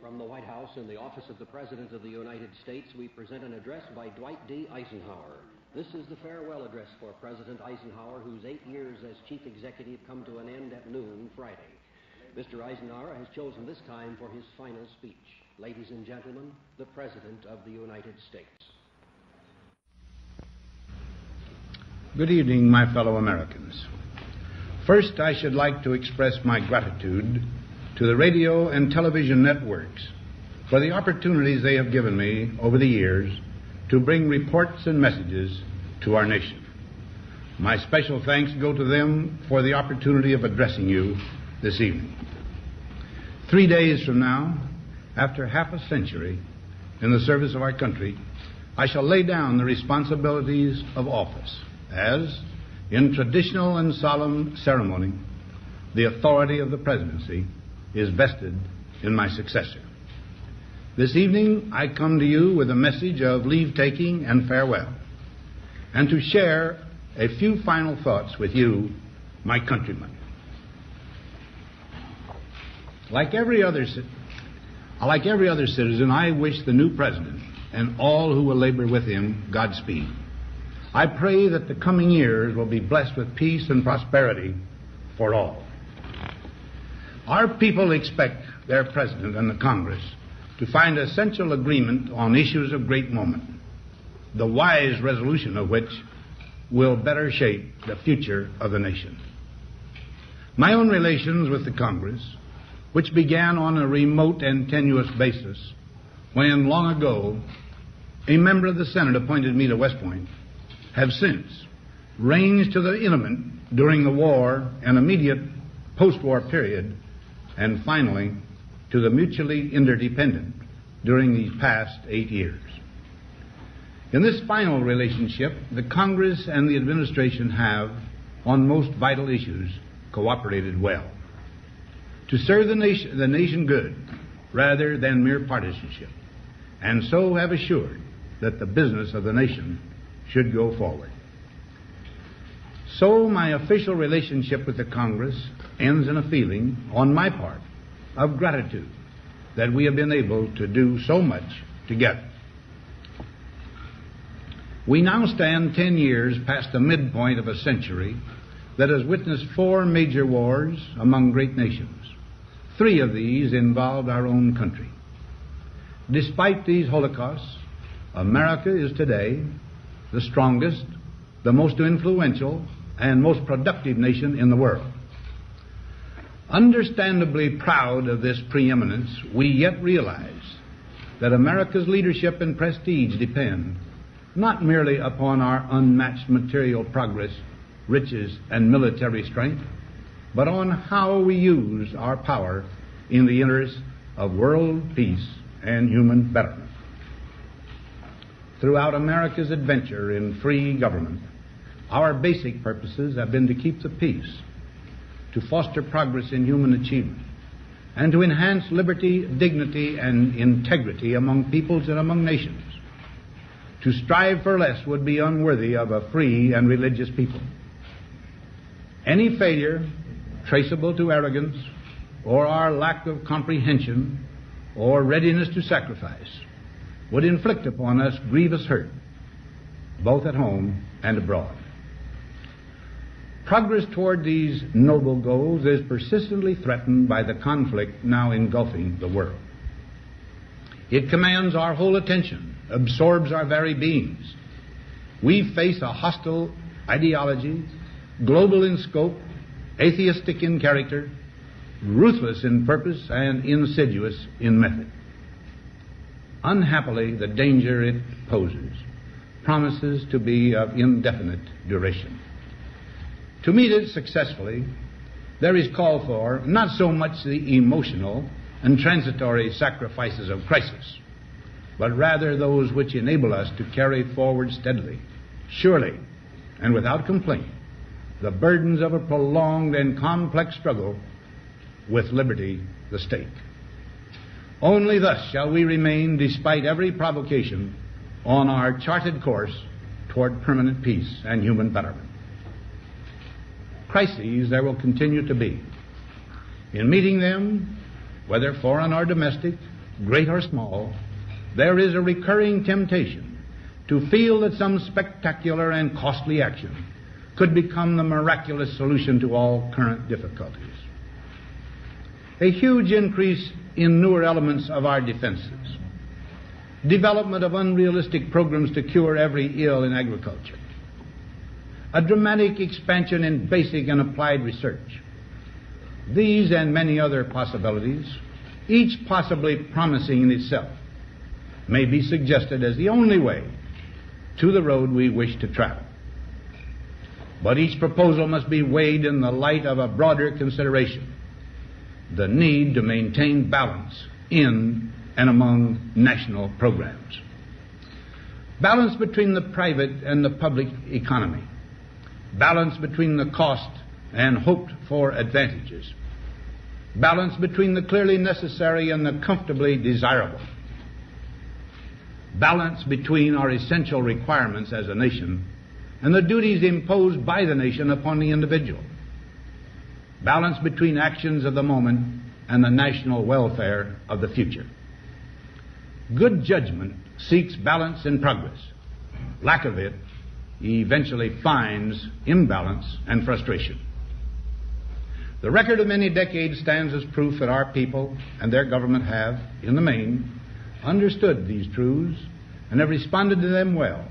From the White House in the office of the President of the United States, we present an address by Dwight D. Eisenhower. This is the farewell address for President Eisenhower, whose 8 years as chief executive come to an end at noon Friday. Mr. Eisenhower has chosen this time for his final speech. Ladies and gentlemen, the President of the United States. Good evening, my fellow Americans. First, I should like to express my gratitude to the radio and television networks for the opportunities they have given me over the years to bring reports and messages to our nation. My special thanks go to them for the opportunity of addressing you this evening. 3 days from now, after half a century in the service of our country, I shall lay down the responsibilities of office as, in traditional and solemn ceremony, the authority of the presidency is vested in my successor. This evening, I come to you with a message of leave-taking and farewell, and to share a few final thoughts with you, my countrymen. Like every other citizen, I wish the new president and all who will labor with him Godspeed. I pray that the coming years will be blessed with peace and prosperity for all. Our people expect their president and the Congress to find essential agreement on issues of great moment, the wise resolution of which will better shape the future of the nation. My own relations with the Congress, which began on a remote and tenuous basis when, long ago, a member of the Senate appointed me to West Point, have since ranged to the intimate during the war and immediate post-war period, and finally to the mutually interdependent during these past 8 years. In this final relationship, the Congress and the administration have, on most vital issues, cooperated well to serve the nation good rather than mere partisanship, and so have assured that the business of the nation should go forward. So my official relationship with the Congress ends in a feeling, on my part, of gratitude that we have been able to do so much together. We now stand 10 years past the midpoint of a century that has witnessed 4 major wars among great nations. 3 of these involved our own country. Despite these holocausts, America is today the strongest, the most influential, and most productive nation in the world. Understandably proud of this preeminence, we yet realize that America's leadership and prestige depend not merely upon our unmatched material progress, riches, and military strength, but on how we use our power in the interest of world peace and human betterment. Throughout America's adventure in free government, our basic purposes have been to keep the peace, to foster progress in human achievement, and to enhance liberty, dignity, and integrity among peoples and among nations. To strive for less would be unworthy of a free and religious people. Any failure traceable to arrogance or our lack of comprehension or readiness to sacrifice would inflict upon us grievous hurt, both at home and abroad. Progress toward these noble goals is persistently threatened by the conflict now engulfing the world. It commands our whole attention, absorbs our very beings. We face a hostile ideology, global in scope, atheistic in character, ruthless in purpose, and insidious in method. Unhappily, the danger it poses promises to be of indefinite duration. To meet it successfully, there is call for not so much the emotional and transitory sacrifices of crisis, but rather those which enable us to carry forward steadily, surely, and without complaint, the burdens of a prolonged and complex struggle with liberty, the stake. Only thus shall we remain, despite every provocation, on our charted course toward permanent peace and human betterment. Crises there will continue to be. In meeting them, whether foreign or domestic, great or small, there is a recurring temptation to feel that some spectacular and costly action could become the miraculous solution to all current difficulties. A huge increase in newer elements of our defenses, development of unrealistic programs to cure every ill in agriculture, a dramatic expansion in basic and applied research. These and many other possibilities, each possibly promising in itself, may be suggested as the only way to the road we wish to travel. But each proposal must be weighed in the light of a broader consideration, the need to maintain balance in and among national programs. Balance between the private and the public economy. Balance between the cost and hoped-for advantages. Balance between the clearly necessary and the comfortably desirable. Balance between our essential requirements as a nation and the duties imposed by the nation upon the individual. Balance between actions of the moment and the national welfare of the future. Good judgment seeks balance in progress. Lack of it eventually finds imbalance and frustration. The record of many decades stands as proof that our people and their government have, in the main, understood these truths and have responded to them well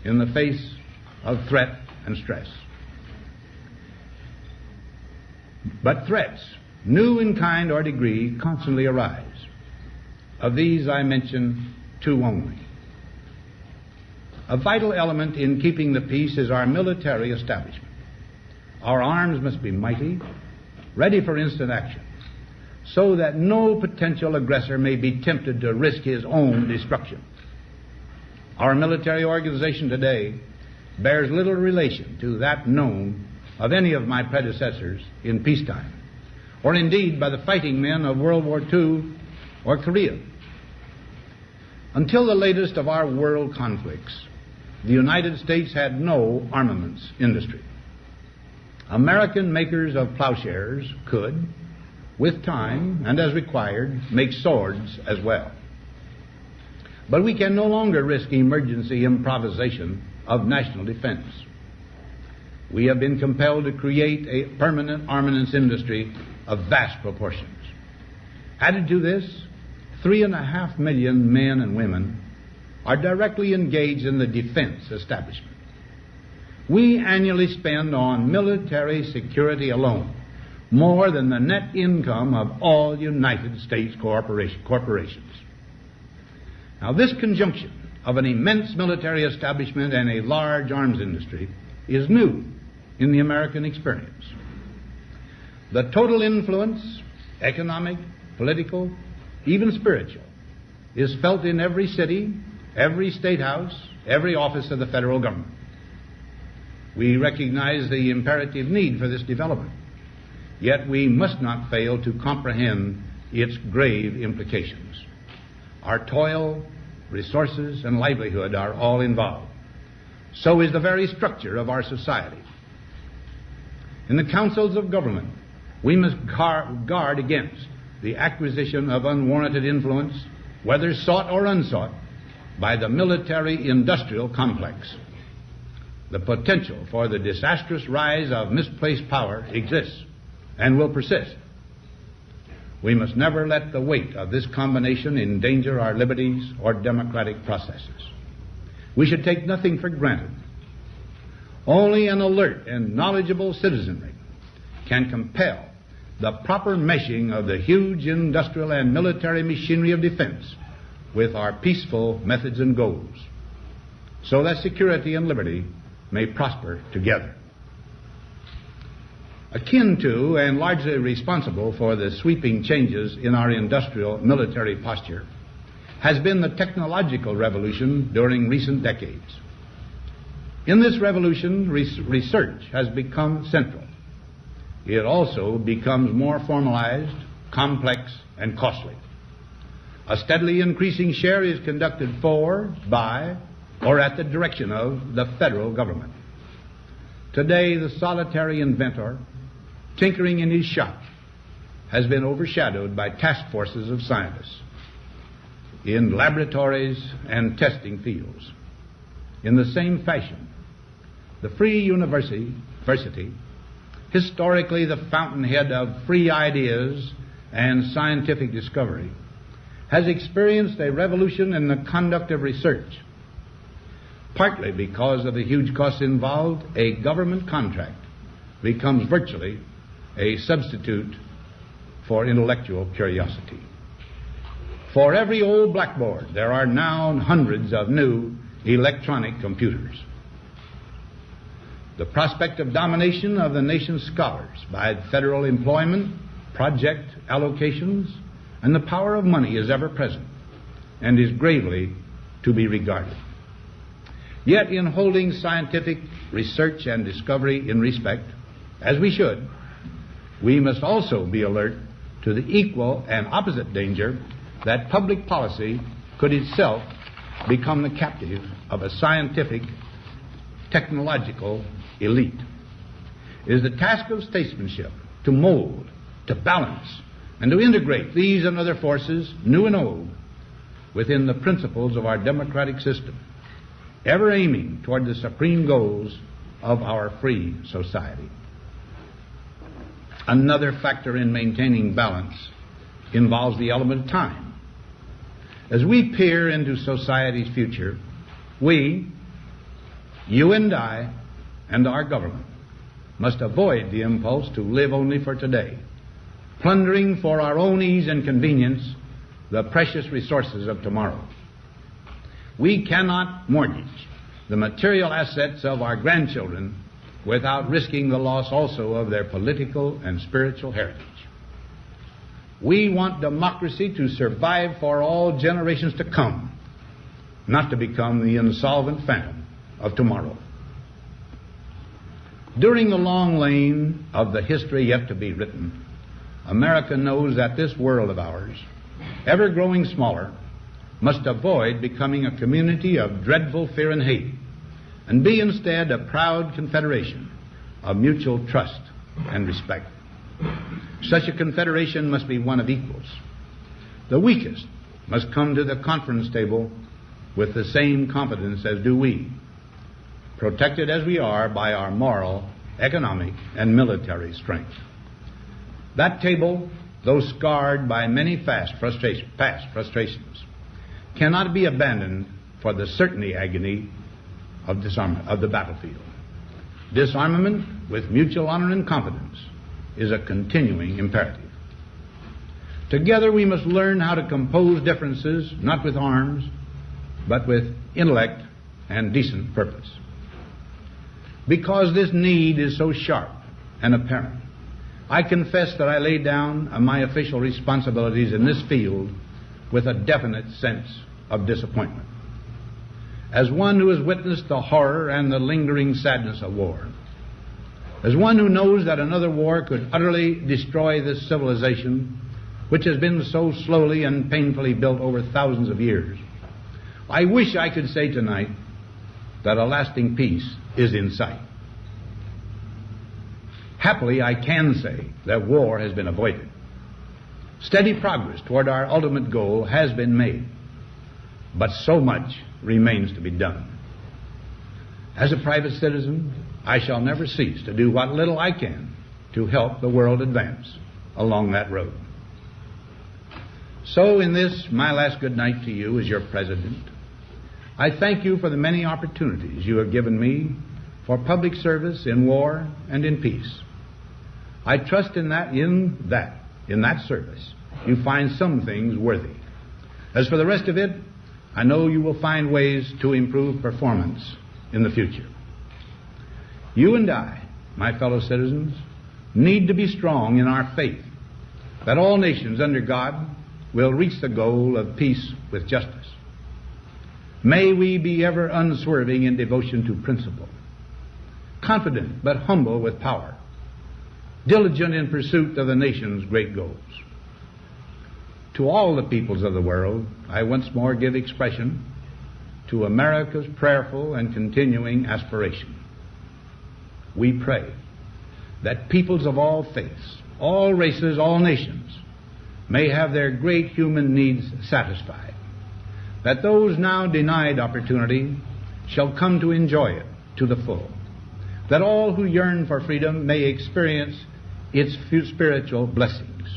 in the face of threat and stress. But threats, new in kind or degree, constantly arise. Of these I mention two only. A vital element in keeping the peace is our military establishment. Our arms must be mighty, ready for instant action, so that no potential aggressor may be tempted to risk his own destruction. Our military organization today bears little relation to that known of any of my predecessors in peacetime, or indeed by the fighting men of World War II or Korea. Until the latest of our world conflicts, the United States had no armaments industry. American makers of plowshares could, with time and as required, make swords as well. But we can no longer risk emergency improvisation of national defense. We have been compelled to create a permanent armaments industry of vast proportions. Added to this, 3.5 million men and women are directly engaged in the defense establishment. We annually spend on military security alone more than the net income of all United States corporations. Now, this conjunction of an immense military establishment and a large arms industry is new in the American experience. The total influence, economic, political, even spiritual, is felt in every city, every state house, every office of the federal government. We recognize the imperative need for this development, yet we must not fail to comprehend its grave implications. Our toil, resources, and livelihood are all involved. So is the very structure of our society. In the councils of government, we must guard against the acquisition of unwarranted influence, whether sought or unsought, by the military-industrial complex. The potential for the disastrous rise of misplaced power exists and will persist. We must never let the weight of this combination endanger our liberties or democratic processes. We should take nothing for granted. Only an alert and knowledgeable citizenry can compel the proper meshing of the huge industrial and military machinery of defense with our peaceful methods and goals, so that security and liberty may prosper together. Akin to and largely responsible for the sweeping changes in our industrial military posture has been the technological revolution during recent decades. In this revolution, research has become central. It also becomes more formalized, complex, and costly. A steadily increasing share is conducted for, by, or at the direction of the federal government. Today, the solitary inventor, tinkering in his shop, has been overshadowed by task forces of scientists. in laboratories and testing fields. In the same fashion, the free university, historically the fountainhead of free ideas and scientific discovery, has experienced a revolution in the conduct of research. Partly because of the huge costs involved, a government contract becomes virtually a substitute for intellectual curiosity. For every old blackboard, there are now hundreds of new electronic computers. The prospect of domination of the nation's scholars by federal employment, project allocations, and the power of money is ever present and is gravely to be regarded. Yet in holding scientific research and discovery in respect, as we should, we must also be alert to the equal and opposite danger that public policy could itself become the captive of a scientific, technological elite. It is the task of statesmanship to mold, to balance, and to integrate these and other forces, new and old, within the principles of our democratic system, ever aiming toward the supreme goals of our free society. Another factor in maintaining balance involves the element of time. As we peer into society's future, we, you and I, and our government must avoid the impulse to live only for today, plundering for our own ease and convenience the precious resources of tomorrow. We cannot mortgage the material assets of our grandchildren without risking the loss also of their political and spiritual heritage. We want democracy to survive for all generations to come, not to become the insolvent phantom of tomorrow. During the long lane of the history yet to be written, America knows that this world of ours, ever growing smaller, must avoid becoming a community of dreadful fear and hate, and be instead a proud confederation of mutual trust and respect. Such a confederation must be one of equals. The weakest must come to the conference table with the same confidence as do we, protected as we are by our moral, economic, and military strength. That table, though scarred by many past frustrations, cannot be abandoned for the certainty agony of disarmament of the battlefield. Disarmament with mutual honor and confidence is a continuing imperative. Together we must learn how to compose differences, not with arms, but with intellect and decent purpose. Because this need is so sharp and apparent, I confess that I lay down my official responsibilities in this field with a definite sense of disappointment. As one who has witnessed the horror and the lingering sadness of war, as one who knows that another war could utterly destroy this civilization which has been so slowly and painfully built over thousands of years, I wish I could say tonight that a lasting peace is in sight. Happily, I can say that war has been avoided. Steady progress toward our ultimate goal has been made, but so much remains to be done. As a private citizen, I shall never cease to do what little I can to help the world advance along that road. So in this, my last good night to you as your president, I thank you for the many opportunities you have given me for public service in war and in peace. I trust in that service, you find some things worthy. As for the rest of it, I know you will find ways to improve performance in the future. You and I, my fellow citizens, need to be strong in our faith that all nations under God will reach the goal of peace with justice. May we be ever unswerving in devotion to principle, confident but humble with power, diligent in pursuit of the nation's great goals. To all the peoples of the world, I once more give expression to America's prayerful and continuing aspiration. We pray that peoples of all faiths, all races, all nations may have their great human needs satisfied that those now denied opportunity shall come to enjoy it to the full, that all who yearn for freedom may experience its spiritual blessings.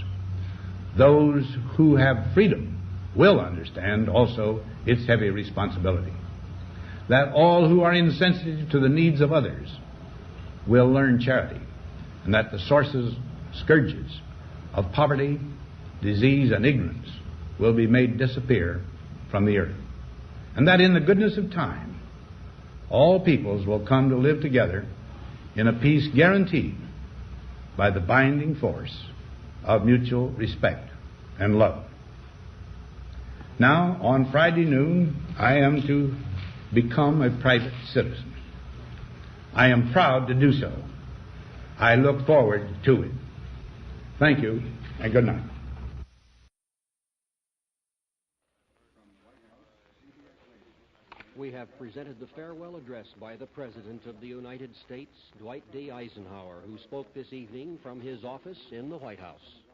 Those who have freedom will understand also its heavy responsibility, that all who are insensitive to the needs of others will learn charity, and that the scourges of poverty, disease, and ignorance will be made disappear from the earth, and that in the goodness of time all peoples will come to live together in a peace guaranteed by the binding force of mutual respect and love. Now, on Friday noon, I am to become a private citizen. I am proud to do so. I look forward to it. Thank you, and good night. We have presented the farewell address by the President of the United States, Dwight D. Eisenhower, who spoke this evening from his office in the White House.